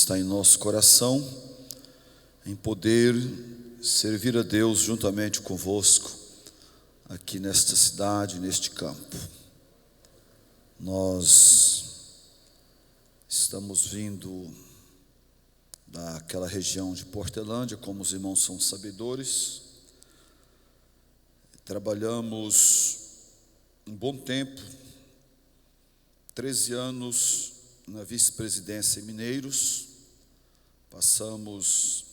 Está em nosso coração, em poder servir a Deus juntamente convosco, aqui nesta cidade, neste campo. Nós estamos vindo daquela região de Portelândia, como os irmãos são sabedores. Trabalhamos um bom tempo, 13 anos na vice-presidência em Mineiros. Passamos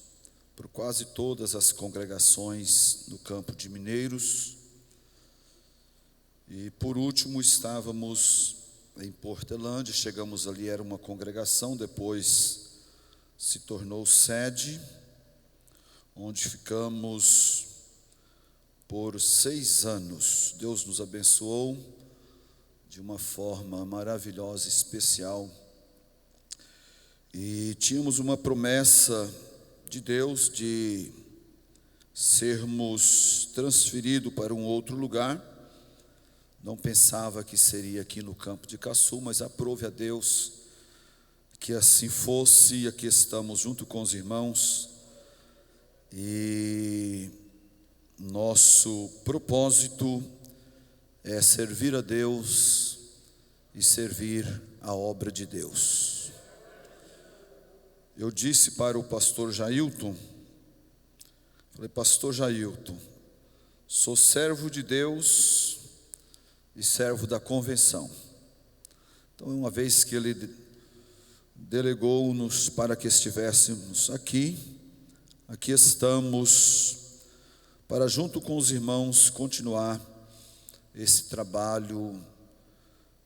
por quase todas as congregações no campo de Mineiros. E por último estávamos em Portelândia, chegamos ali, era uma congregação, depois se tornou sede, onde ficamos por 6 anos. Deus nos abençoou de uma forma maravilhosa, especial. E tínhamos uma promessa de Deus de sermos transferidos para um outro lugar. Não pensava que seria aqui no campo de Caçu, mas aprove a Deus que assim fosse, e aqui estamos junto com os irmãos. E nosso propósito é servir a Deus e servir a obra de Deus. Eu disse para o pastor Jailton, falei: pastor Jailton, sou servo de Deus e servo da convenção. Então, uma vez que ele delegou-nos para que estivéssemos aqui estamos para, junto com os irmãos, continuar esse trabalho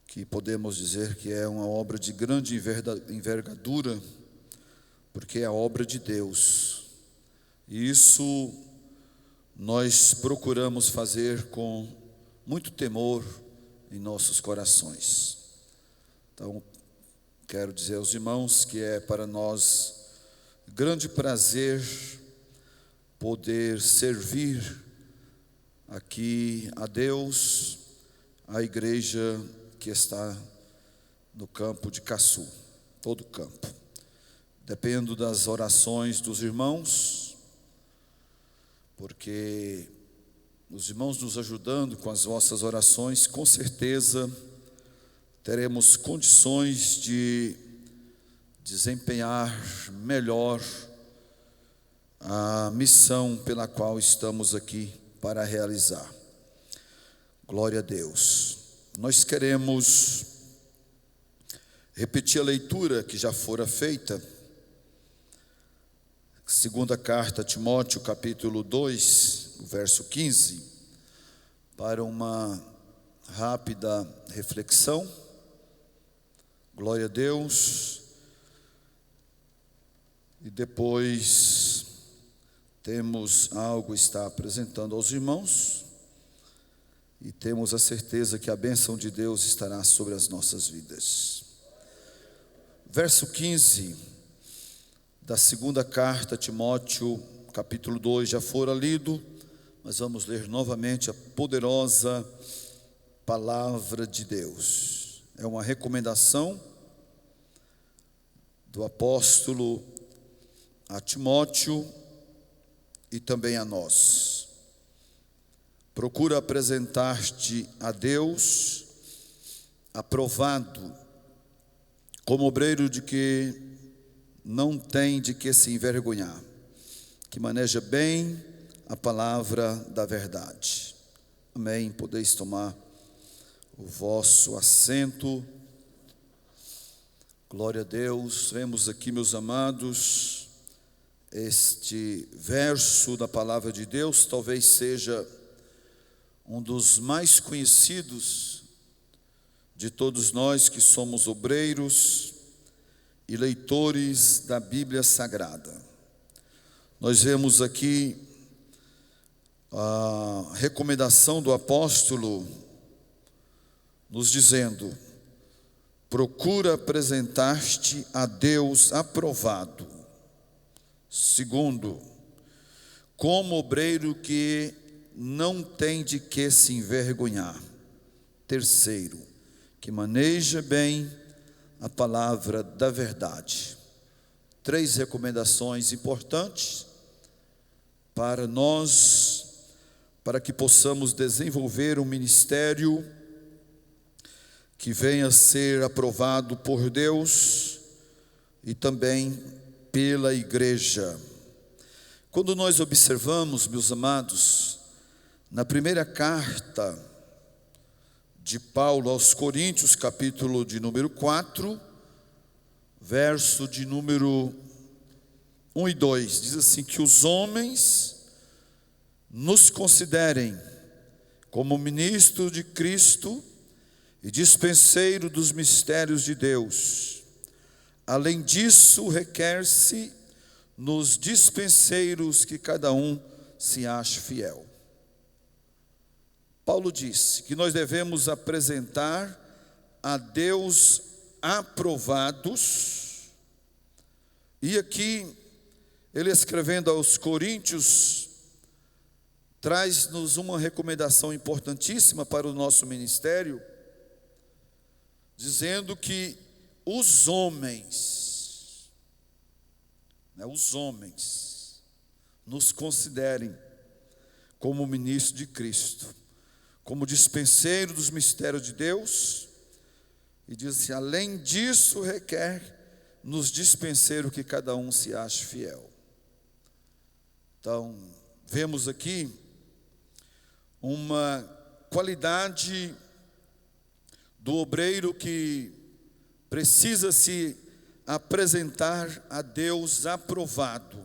que podemos dizer que é uma obra de grande envergadura, porque é a obra de Deus. E isso nós procuramos fazer com muito temor em nossos corações. Então, quero dizer aos irmãos que é para nós grande prazer poder servir aqui a Deus, a igreja que está no campo de Caçu, todo o campo. Dependo das orações dos irmãos, porque os irmãos nos ajudando com as vossas orações, com certeza teremos condições de desempenhar melhor a missão pela qual estamos aqui para realizar. Glória a Deus. Nós queremos repetir a leitura que já fora feita, segunda carta a Timóteo, capítulo 2, verso 15, para uma rápida reflexão. Glória a Deus. E depois temos algo a estar apresentando aos irmãos, e temos a certeza que a bênção de Deus estará sobre as nossas vidas. Verso 15 da segunda carta a Timóteo, capítulo 2, já fora lido, mas vamos ler novamente a poderosa palavra de Deus. É uma recomendação do apóstolo a Timóteo e também a nós. Procura apresentar-te a Deus aprovado, como obreiro de que não tem de que se envergonhar, que maneja bem a palavra da verdade. Amém. Podeis tomar o vosso assento. Glória a Deus. Vemos aqui, meus amados, este verso da palavra de Deus talvez seja um dos mais conhecidos de todos nós que somos obreiros e leitores da Bíblia Sagrada. Nós vemos aqui a recomendação do apóstolo nos dizendo: procura apresentar-te a Deus aprovado. Segundo, como obreiro que não tem de que se envergonhar. Terceiro, que maneja bem a palavra da verdade. 3 recomendações importantes para nós, para que possamos desenvolver um ministério que venha a ser aprovado por Deus e também pela igreja. Quando nós observamos, meus amados, na primeira carta de Paulo aos Coríntios, capítulo de número 4, verso de número 1 e 2, diz assim: que os homens nos considerem como ministro de Cristo e dispenseiro dos mistérios de Deus. Além disso, requer-se nos dispenseiros que cada um se ache fiel. Paulo disse que nós devemos apresentar a Deus aprovados, e aqui ele, escrevendo aos Coríntios, traz-nos uma recomendação importantíssima para o nosso ministério, dizendo que os homens nos considerem como ministro de Cristo, como dispenseiro dos mistérios de Deus, e diz assim: além disso, requer nos dispenseiro que cada um se ache fiel. Então, vemos aqui uma qualidade do obreiro que precisa se apresentar a Deus aprovado,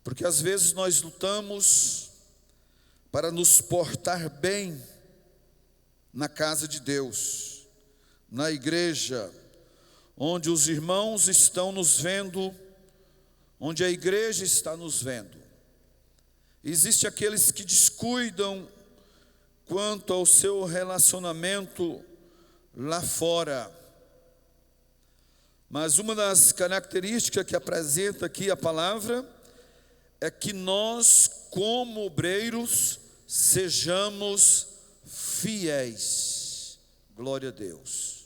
porque às vezes nós lutamos para nos portar bem na casa de Deus, na igreja, onde os irmãos estão nos vendo, onde a igreja está nos vendo. Existem aqueles que descuidam quanto ao seu relacionamento lá fora. Mas uma das características que apresenta aqui a palavra é que nós, como obreiros, sejamos fiéis. Glória a Deus.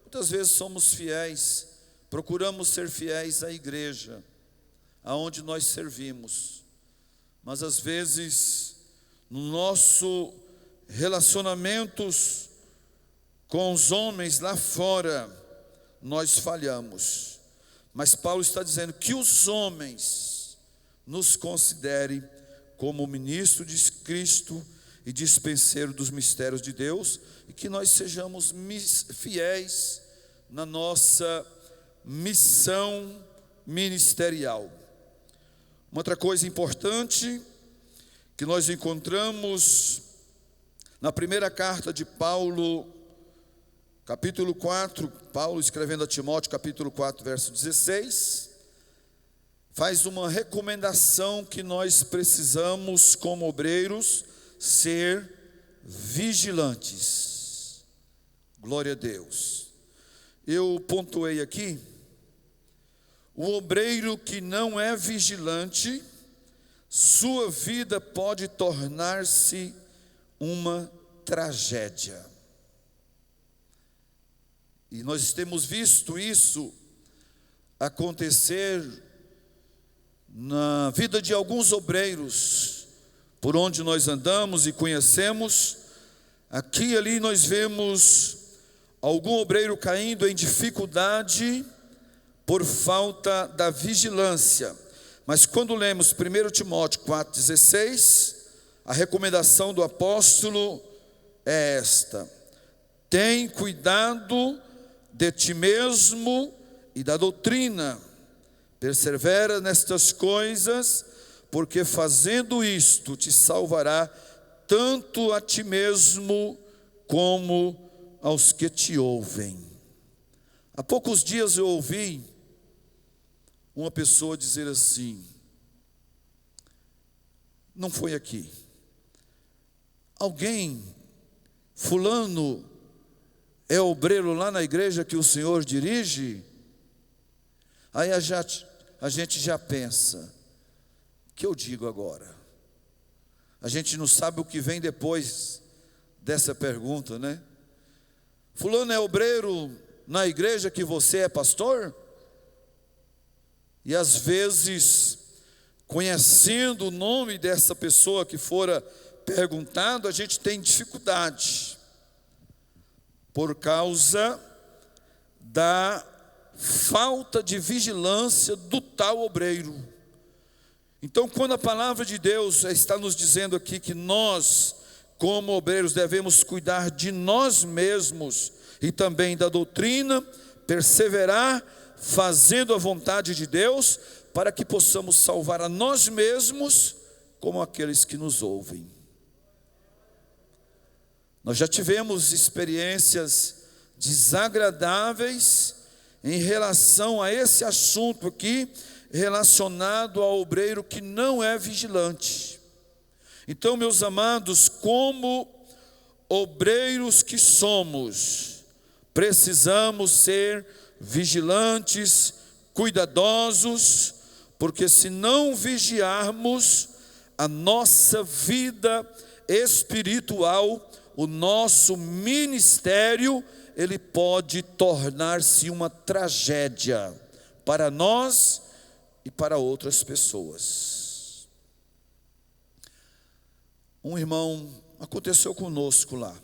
Muitas vezes somos fiéis, procuramos ser fiéis à igreja, aonde nós servimos. Mas às vezes, no nosso relacionamentos com os homens lá fora, nós falhamos. Mas Paulo está dizendo que os homens nos considerem como ministro de Cristo e dispenseiro dos mistérios de Deus, e que nós sejamos fiéis na nossa missão ministerial. Uma outra coisa importante que nós encontramos na primeira carta de Paulo, capítulo 4, Paulo escrevendo a Timóteo, capítulo 4, verso 16, faz uma recomendação que nós precisamos, como obreiros, ser vigilantes. Glória a Deus. Eu pontuei aqui: o obreiro que não é vigilante, sua vida pode tornar-se uma tragédia. E nós temos visto isso acontecer na vida de alguns obreiros, por onde nós andamos e conhecemos. Aqui e ali nós vemos algum obreiro caindo em dificuldade por falta da vigilância. Mas quando lemos 1 Timóteo 4,16, a recomendação do apóstolo é esta: tem cuidado de ti mesmo e da doutrina, persevera nestas coisas, porque fazendo isto te salvará tanto a ti mesmo como aos que te ouvem. Há poucos dias eu ouvi uma pessoa dizer assim, não foi aqui, alguém, fulano é obreiro lá na igreja que o senhor dirige? Aí a gente já pensa, o que eu digo agora? A gente não sabe o que vem depois dessa pergunta, né? Fulano é obreiro na igreja que você é pastor? E às vezes, conhecendo o nome dessa pessoa que fora perguntado, a gente tem dificuldade, por causa da falta de vigilância do tal obreiro. Então, quando a palavra de Deus está nos dizendo aqui que nós, como obreiros, devemos cuidar de nós mesmos e também da doutrina, perseverar fazendo a vontade de Deus, para que possamos salvar a nós mesmos, como aqueles que nos ouvem. Nós já tivemos experiências desagradáveis em relação a esse assunto aqui, relacionado ao obreiro que não é vigilante. Então, meus amados, como obreiros que somos, precisamos ser vigilantes, cuidadosos, porque se não vigiarmos, a nossa vida espiritual, o nosso ministério, ele pode tornar-se uma tragédia para nós e para outras pessoas. Um irmão, aconteceu conosco lá,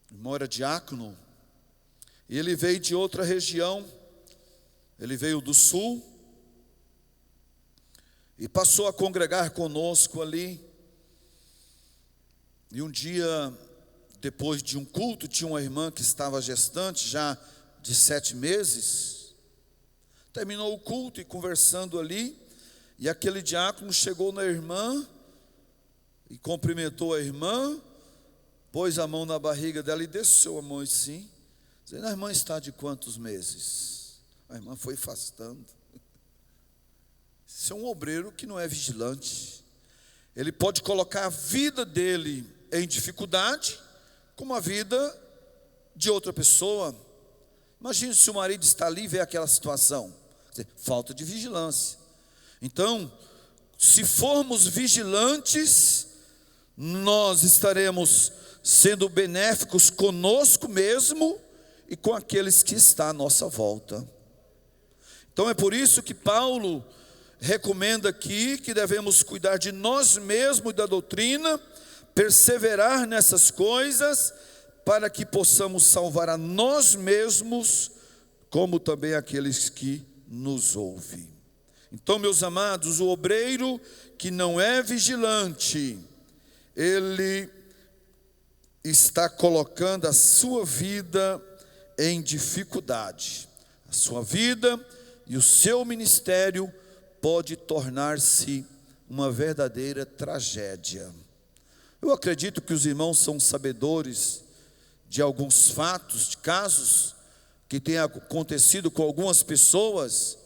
o irmão era diácono, e ele veio de outra região, ele veio do sul, e passou a congregar conosco ali. E um dia, depois de um culto, tinha uma irmã que estava gestante, já de 7 meses. Terminou o culto e conversando ali, e aquele diácono chegou na irmã, e cumprimentou a irmã, pôs a mão na barriga dela e desceu a mão assim, dizendo: a irmã está de quantos meses? A irmã foi afastando. Isso é um obreiro que não é vigilante. Ele pode colocar a vida dele em dificuldade, como a vida de outra pessoa. Imagine se o marido está ali e vê aquela situação. Quer dizer, falta de vigilância. Então, se formos vigilantes, nós estaremos sendo benéficos conosco mesmo e com aqueles que estão à nossa volta. Então é por isso que Paulo recomenda aqui que devemos cuidar de nós mesmos e da doutrina, perseverar nessas coisas, para que possamos salvar a nós mesmos, como também aqueles que nos ouvem. Então, meus amados, o obreiro que não é vigilante, ele está colocando a sua vida em dificuldade. A sua vida e o seu ministério pode tornar-se uma verdadeira tragédia. Eu acredito que os irmãos são sabedores de alguns fatos, de casos que têm acontecido com algumas pessoas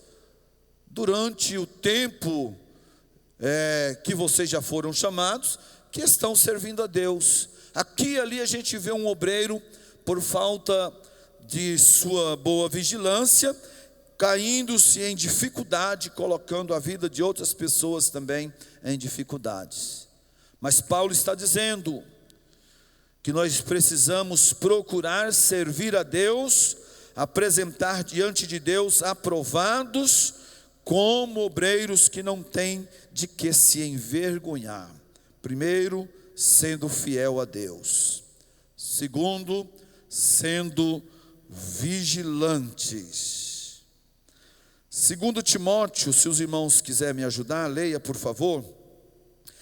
durante o tempo que vocês já foram chamados, que estão servindo a Deus. Aqui e ali a gente vê um obreiro, por falta de sua boa vigilância, caindo-se em dificuldade, colocando a vida de outras pessoas também em dificuldades. Mas Paulo está dizendo que nós precisamos procurar servir a Deus, apresentar diante de Deus aprovados, como obreiros que não têm de que se envergonhar. Primeiro, sendo fiel a Deus. Segundo, sendo vigilantes. Segundo Timóteo, se os irmãos quiserem me ajudar, leia por favor.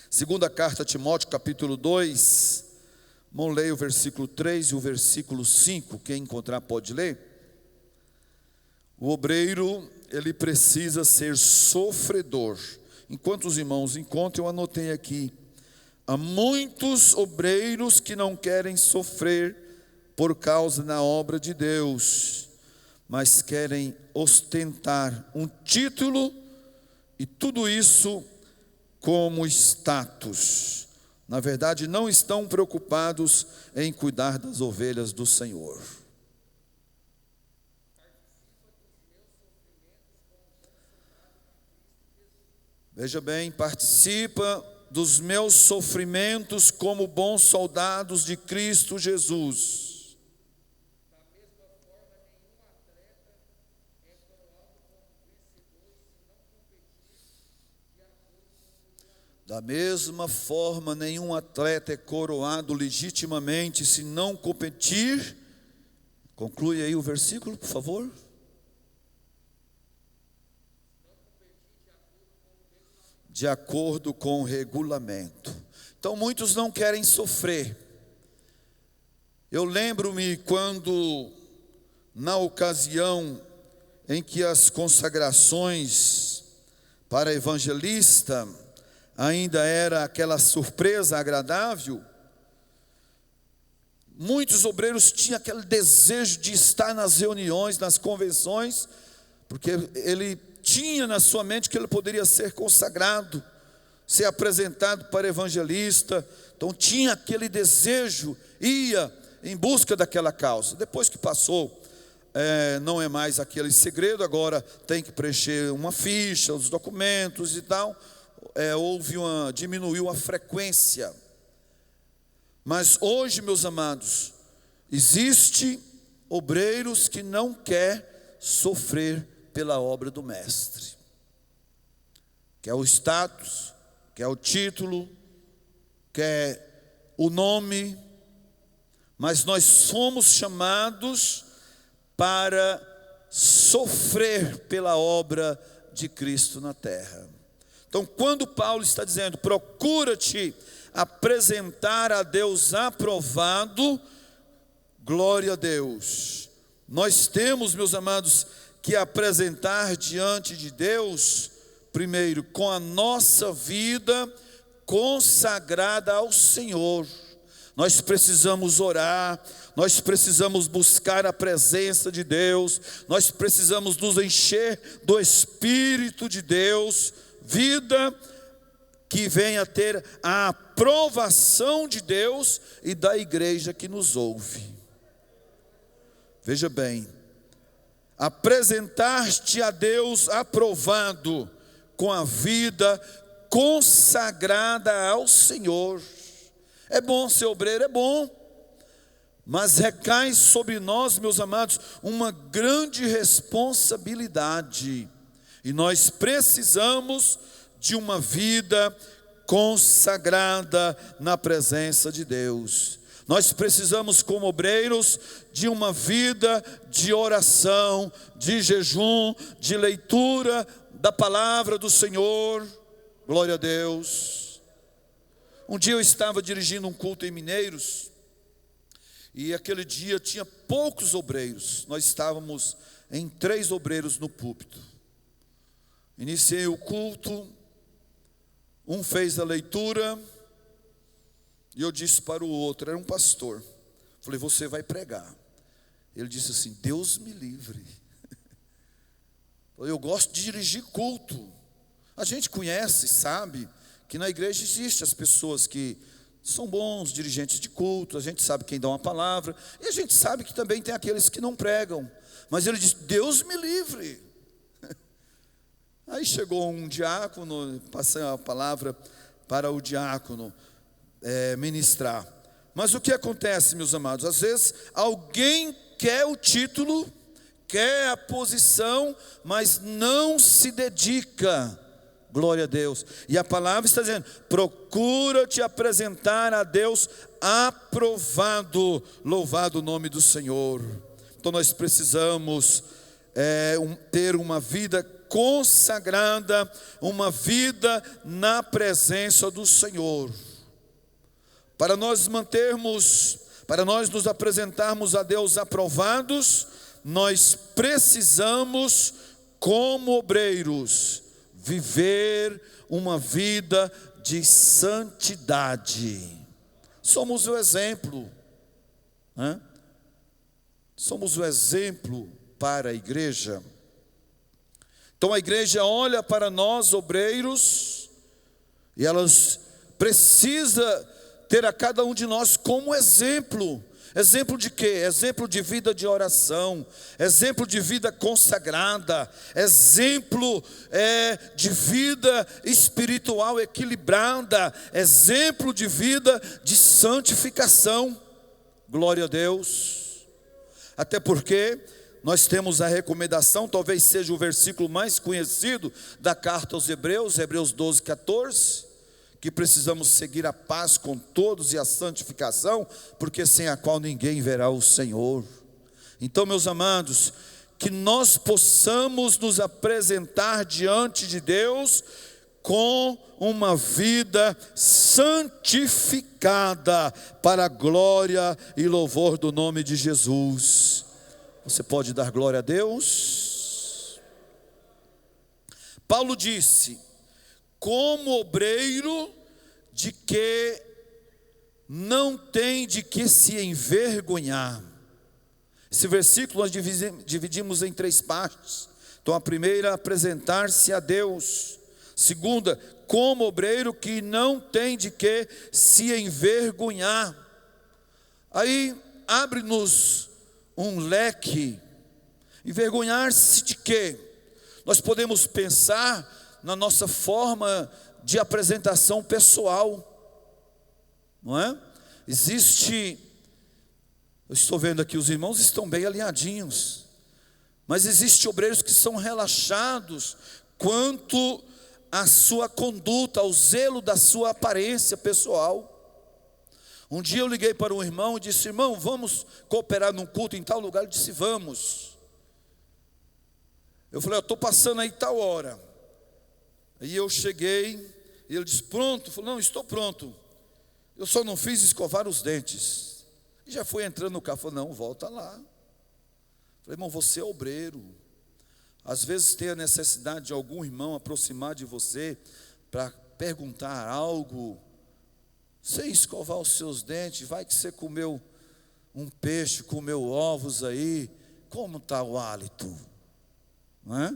Segunda carta a Timóteo, capítulo 2. Vamos ler o versículo 3 e o versículo 5. Quem encontrar pode ler. O obreiro, ele precisa ser sofredor. Enquanto os irmãos encontram, eu anotei aqui: há muitos obreiros que não querem sofrer por causa da obra de Deus, mas querem ostentar um título, e tudo isso como status. Na verdade, não estão preocupados em cuidar das ovelhas do Senhor. Veja bem, participa dos meus sofrimentos como bons soldados de Cristo Jesus. Da mesma forma, nenhum atleta é coroado legitimamente se não competir. Conclui aí o versículo, por favor. De acordo com o regulamento. Então muitos não querem sofrer. Eu lembro-me quando, na ocasião em que as consagrações para evangelista ainda era aquela surpresa agradável, muitos obreiros tinham aquele desejo de estar nas reuniões, nas convenções, porque ele tinha na sua mente que ele poderia ser consagrado, ser apresentado para evangelista. Então tinha aquele desejo, ia em busca daquela causa. Depois que passou, não é mais aquele segredo, agora tem que preencher uma ficha, os documentos e tal. Diminuiu a frequência. Mas hoje, meus amados, existe obreiros que não quer sofrer pela obra do mestre. Quer o status, quer o título, quer o nome, mas nós somos chamados para sofrer pela obra de Cristo na terra. Então, quando Paulo está dizendo, procura-te apresentar a Deus aprovado, glória a Deus. Nós temos, meus amados, que apresentar diante de Deus, primeiro, com a nossa vida consagrada ao Senhor. Nós precisamos orar, nós precisamos buscar a presença de Deus, nós precisamos nos encher do Espírito de Deus, vida que venha ter a aprovação de Deus e da igreja que nos ouve. Veja bem, apresentar-te a Deus aprovado, com a vida consagrada ao Senhor. É bom ser obreiro, é bom, mas recai sobre nós, meus amados, uma grande responsabilidade, e nós precisamos de uma vida consagrada na presença de Deus. Nós precisamos, como obreiros, de uma vida de oração, de jejum, de leitura da palavra do Senhor. Glória a Deus. Um dia eu estava dirigindo um culto em Mineiros, e aquele dia tinha poucos obreiros. Nós estávamos em 3 obreiros no púlpito. Iniciei o culto, um fez a leitura, e eu disse para o outro, era um pastor, falei, você vai pregar. Ele disse assim, Deus me livre. Eu gosto de dirigir culto. A gente conhece, sabe, que na igreja existe as pessoas que são bons dirigentes de culto, a gente sabe quem dá uma palavra, e a gente sabe que também tem aqueles que não pregam. Mas ele disse, Deus me livre. Aí chegou um diácono, passei a palavra para o diácono ministrar. Mas o que acontece, meus amados? Às vezes alguém quer o título, quer a posição, mas não se dedica. Glória a Deus. E a palavra está dizendo, procura te apresentar a Deus aprovado, louvado o nome do Senhor. Então nós precisamos ter uma vida consagrada, uma vida na presença do Senhor. Para nós nos apresentarmos a Deus aprovados, nós precisamos, como obreiros, viver uma vida de santidade. Somos o exemplo, né? Somos o exemplo para a igreja. Então a igreja olha para nós, obreiros, e elas precisa ter a cada um de nós como exemplo. Exemplo de quê? Exemplo de vida de oração, exemplo de vida consagrada, exemplo de vida espiritual equilibrada, exemplo de vida de santificação. Glória a Deus. Até porque nós temos a recomendação, talvez seja o versículo mais conhecido da carta aos Hebreus, Hebreus 12, 14, que precisamos seguir a paz com todos e a santificação, porque sem a qual ninguém verá o Senhor. Então, meus amados, que nós possamos nos apresentar diante de Deus com uma vida santificada para a glória e louvor do nome de Jesus. Você pode dar glória a Deus? Paulo disse: como obreiro de que não tem de que se envergonhar. Esse versículo nós dividimos em 3 partes. Então a primeira, apresentar-se a Deus. Segunda, como obreiro que não tem de que se envergonhar. Aí abre-nos um leque. Envergonhar-se de quê? Nós podemos pensar na nossa forma de apresentação pessoal, não é? Eu estou vendo aqui, os irmãos estão bem alinhadinhos, mas existem obreiros que são relaxados quanto à sua conduta, ao zelo da sua aparência pessoal. Um dia eu liguei para um irmão e disse: irmão, vamos cooperar num culto em tal lugar? Ele disse: vamos. Eu falei: eu estou passando aí tal hora. Aí eu cheguei, e ele disse: pronto? Eu falei: não, estou pronto, eu só não fiz escovar os dentes. E já foi entrando no carro. Falei: não, volta lá. Falei: irmão, você é obreiro. Às vezes tem a necessidade de algum irmão aproximar de você para perguntar algo, sem escovar os seus dentes. Vai que você comeu um peixe, comeu ovos aí, como está o hálito? Não é?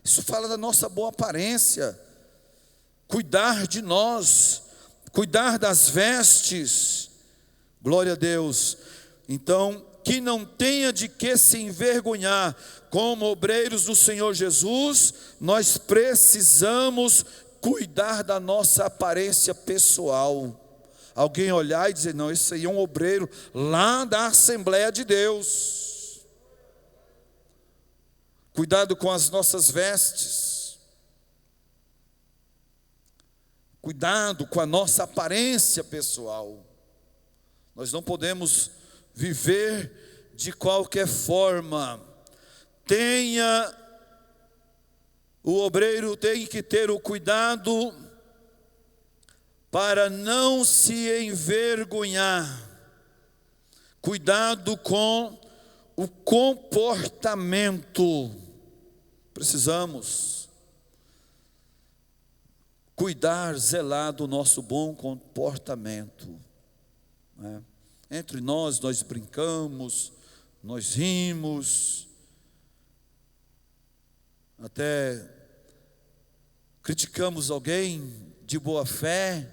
Isso fala da nossa boa aparência, cuidar de nós, cuidar das vestes. Glória a Deus. Então, que não tenha de que se envergonhar. Como obreiros do Senhor Jesus, nós precisamos cuidar da nossa aparência pessoal. Alguém olhar e dizer: não, esse aí é um obreiro lá da Assembleia de Deus. Cuidado com as nossas vestes. Cuidado com a nossa aparência pessoal. Nós não podemos viver de qualquer forma. O obreiro tem que ter o cuidado para não se envergonhar. Cuidado com o comportamento. Precisamos cuidar, zelar do nosso bom comportamento. Entre nós brincamos, nós rimos, até criticamos alguém de boa fé,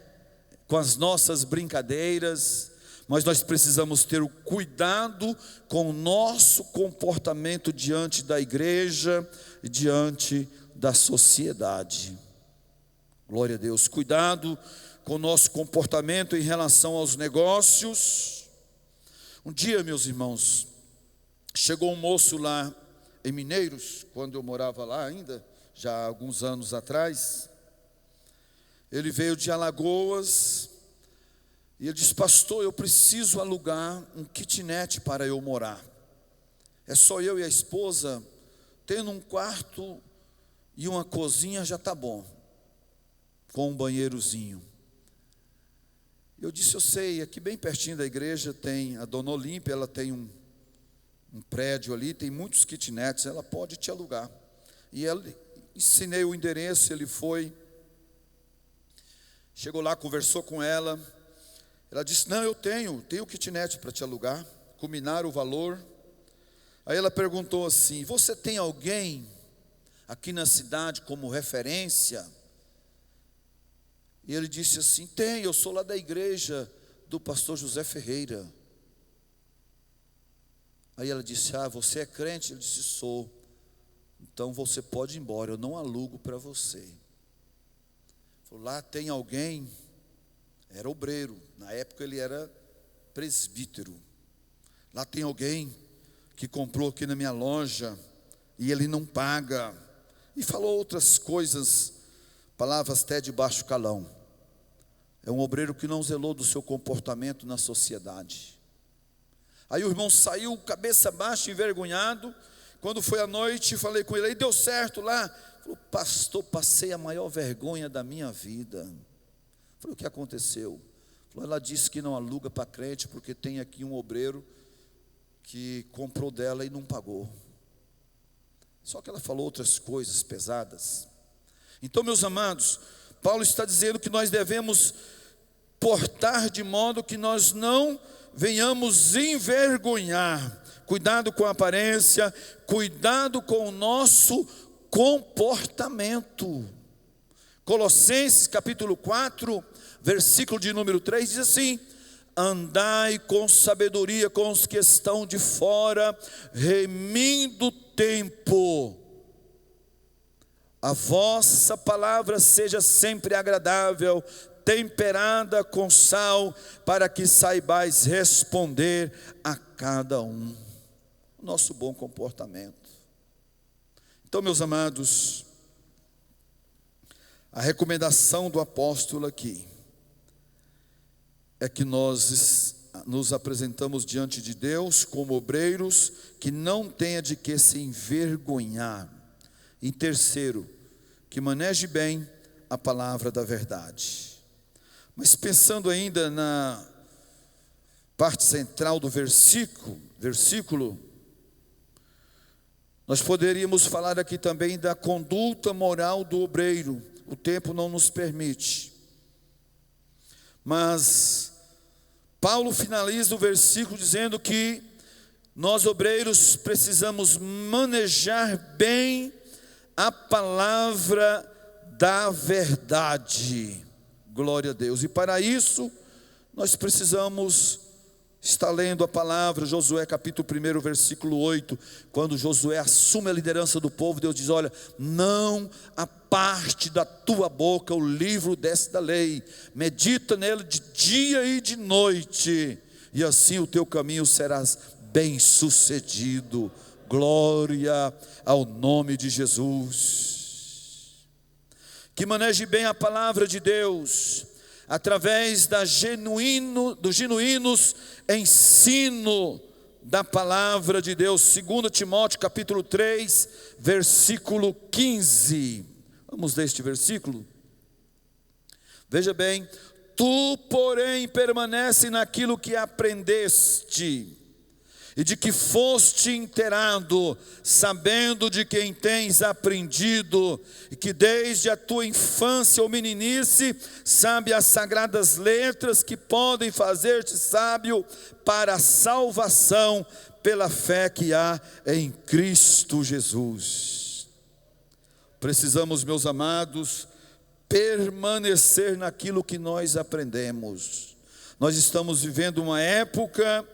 com as nossas brincadeiras, mas nós precisamos ter o cuidado com o nosso comportamento diante da igreja e diante da sociedade. Glória a Deus. Cuidado com o nosso comportamento em relação aos negócios. Um dia, meus irmãos, chegou um moço lá em Mineiros, quando eu morava lá ainda, já há alguns anos atrás. Ele veio de Alagoas e ele disse: pastor, eu preciso alugar um kitnet para eu morar. É só eu e a esposa, tendo um quarto e uma cozinha já está bom, com um banheirozinho. Eu disse: eu sei, aqui bem pertinho da igreja tem a Dona Olímpia, ela tem um prédio ali, tem muitos kitnets, ela pode te alugar. E ela, ensinei o endereço, ele foi, chegou lá, conversou com ela. Ela disse: não, eu tenho kitnet para te alugar. Combinaram o valor. Aí ela perguntou assim: você tem alguém aqui na cidade como referência? E ele disse assim: tem, eu sou lá da igreja do pastor José Ferreira. Aí ela disse: ah, você é crente? Ele disse: sou. Então você pode ir embora, eu não alugo para você. Falou: lá tem alguém, era obreiro, na época ele era presbítero. Lá tem alguém que comprou aqui na minha loja e ele não paga. E falou outras coisas, palavras até de baixo calão. É um obreiro que não zelou do seu comportamento na sociedade. Aí o irmão saiu cabeça baixa, envergonhado. Quando foi à noite, falei com ele, aí deu certo lá. Falou, pastor, passei a maior vergonha da minha vida. Falei, o que aconteceu? Falou, ela disse que não aluga para crente, porque tem aqui um obreiro que comprou dela e não pagou. Só que ela falou outras coisas pesadas. Então, meus amados, Paulo está dizendo que nós devemos portar de modo que nós não venhamos envergonhar. Cuidado com a aparência, cuidado com o nosso comportamento. Colossenses capítulo 4, versículo de número 3, diz assim: andai com sabedoria com os que estão de fora, remindo o tempo. A vossa palavra seja sempre agradável, temperada com sal, para que saibais responder a cada um. O nosso bom comportamento. Então, meus amados, a recomendação do apóstolo aqui é que nós nos apresentamos diante de Deus como obreiros que não tenha de que se envergonhar. Em terceiro, que maneje bem a palavra da verdade. Mas pensando ainda na parte central do versículo, nós poderíamos falar aqui também da conduta moral do obreiro. O tempo não nos permite. Mas Paulo finaliza o versículo dizendo que nós obreiros precisamos manejar bem a palavra da verdade. Glória a Deus. E para isso nós precisamos estar lendo a palavra. Josué capítulo 1, versículo 8. Quando Josué assume a liderança do povo, Deus diz, olha, não aparte da tua boca o livro desta lei, medita nele de dia e de noite, e assim o teu caminho serás bem sucedido. Glória ao nome de Jesus. Que maneje bem a palavra de Deus, através do genuínos ensino da palavra de Deus. 2 Timóteo capítulo 3, versículo 15. Vamos ler este versículo? Veja bem, tu porém permanece naquilo que aprendeste e de que foste inteirado, sabendo de quem tens aprendido, e que desde a tua infância ou meninice, sabe as sagradas letras que podem fazer-te sábio para a salvação, pela fé que há em Cristo Jesus. Precisamos, meus amados, permanecer naquilo que nós aprendemos. Nós estamos vivendo uma época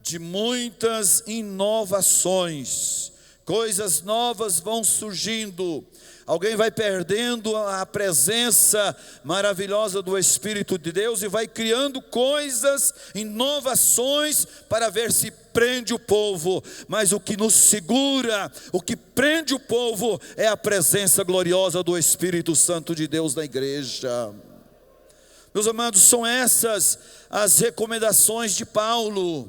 de muitas inovações, coisas novas vão surgindo, alguém vai perdendo a presença maravilhosa do Espírito de Deus e vai criando coisas, inovações, para ver se prende o povo. Mas o que nos segura, o que prende o povo, é a presença gloriosa do Espírito Santo de Deus na igreja. Meus amados, são essas as recomendações de Paulo.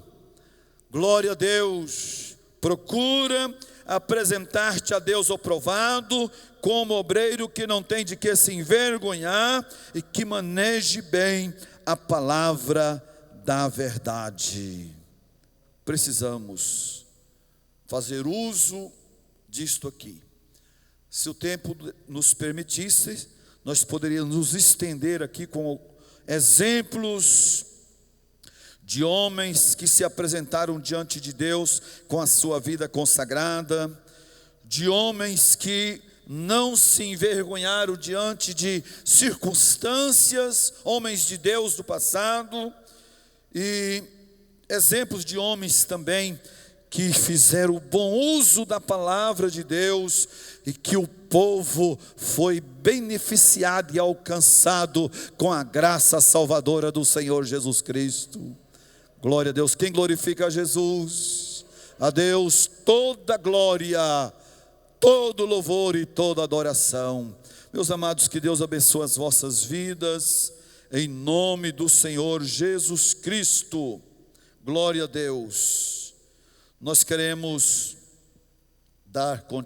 Glória a Deus. Procura apresentar-te a Deus aprovado, como obreiro que não tem de que se envergonhar e que maneje bem a palavra da verdade. Precisamos fazer uso disto aqui. Se o tempo nos permitisse, nós poderíamos nos estender aqui com exemplos de homens que se apresentaram diante de Deus com a sua vida consagrada, de homens que não se envergonharam diante de circunstâncias, homens de Deus do passado, e exemplos de homens também que fizeram o bom uso da palavra de Deus e que o povo foi beneficiado e alcançado com a graça salvadora do Senhor Jesus Cristo. Glória a Deus. Quem glorifica a Jesus? A Deus toda glória, todo louvor e toda adoração. Meus amados, que Deus abençoe as vossas vidas. em nome do Senhor Jesus Cristo. Glória a Deus. Nós queremos dar continuidade